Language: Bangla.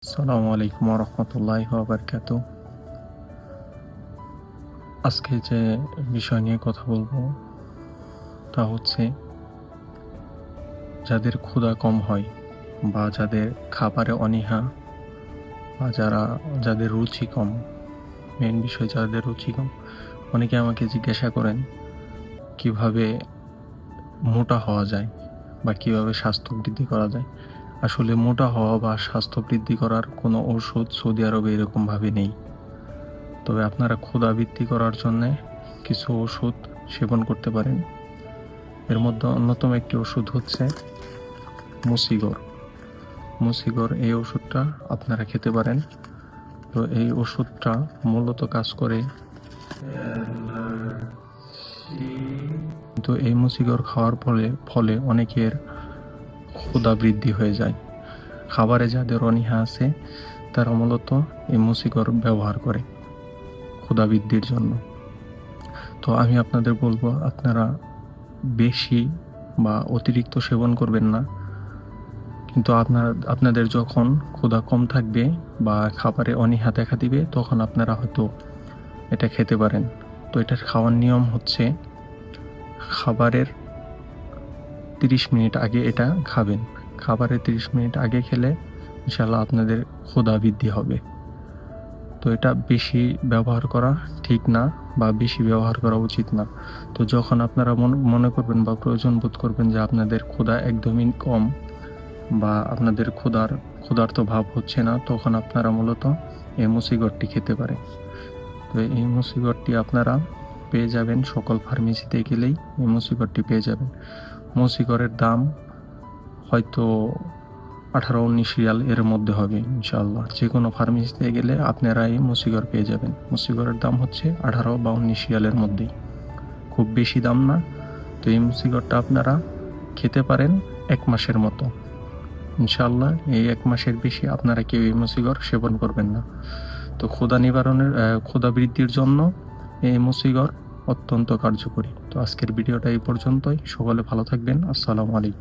আসসালামু আলাইকুম রহমতুল্লাহি ওয়া বারাকাতুহু। আজকে যে বিষয় নিয়ে কথা বলবো তা হচ্ছে যাদের ক্ষুধা কম হয় বা যাদের খাবারে অনীহা বা যাদের রুচি কম, মেন বিষয় যাদের রুচি কম। অনেকে আমাকে জিজ্ঞাসা করেন কিভাবে মোটা হওয়া যায় বা কিভাবে স্বাস্থ্য বৃদ্ধি করা যায়। আসলে মোটা হওয়া বা স্বাস্থ্য বৃদ্ধি করার কোনো ওষুধ সৌদি আরবে এরকমভাবে নেই। তবে আপনারা ক্ষুধা বৃদ্ধি করার জন্য কিছু ওষুধ সেবন করতে পারেন। এর মধ্যে অন্যতম একটি ওষুধ হচ্ছে মুসিগর। এই ওষুধটা আপনারা খেতে পারেন। তো এই ওষুধটা মূলত কাজ করে, কিন্তু এই মুসিগর খাওয়ার ফলে অনেকের ক্ষুধা বৃদ্ধি হয়ে যায়। খাবারে যাদের অনীহা আছে তারা মূলত এই মুসিগর ব্যবহার করে ক্ষুধা বৃদ্ধির জন্য। তো আমি আপনাদের বলবো আপনারা বেশি বা অতিরিক্ত সেবন করবেন না, কিন্তু আপনাদের যখন ক্ষুধা কম থাকবে বা খাবারে অনীহা দেখা দিবে তখন আপনারা হয়তো এটা খেতে পারেন। তো এটার খাওয়ার নিয়ম হচ্ছে খাবারের 30 মিনিট আগে এটা খাবেন। খাবারের 30 মিনিট আগে খেলে ইনশাআল্লাহ আপনাদের ক্ষুধা বৃদ্ধি হবে। তো এটা বেশি ব্যবহার করা ঠিক না বা বেশি ব্যবহার করা উচিত না। তো যখন আপনারা মনে করবেন বা প্রয়োজন বোধ করবেন যে আপনাদের ক্ষুধা একদমই কম বা আপনাদের ক্ষুধার্ত ভাব হচ্ছে না, তখন আপনারা মূলত এই মুসিগরটি খেতে পারেন। তো এই মুসিগরটি আপনারা পেয়ে যাবেন সকল ফার্মেসিতে গেলেই এই মুসিগরটি পেয়ে যাবেন। মুসিগরের দাম হয়তো 18-19 রিয়াল এর মধ্যে হবে ইনশাআল্লাহ। যে কোনো ফার্মেসিতে গেলে আপনারা এই মুসিগর পেয়ে যাবেন। মুসিগরের দাম হচ্ছে 18 বা 19 রিয়ালের মধ্যেই, খুব বেশি দাম না। তো এই মুসিগরটা আপনারা খেতে পারেন 1 মাসের মতো ইনশাআল্লাহ। এই 1 মাসের বেশি আপনারা কেউ এই মুসিগর সেবন করবেন না। তো ক্ষুধা বৃদ্ধির জন্য এই মুসিগর অত্যন্ত কার্যকরী। তো আজকের ভিডিওটা এই পর্যন্তই। সকলে ভালো থাকবেন। আসসালামু আলাইকুম।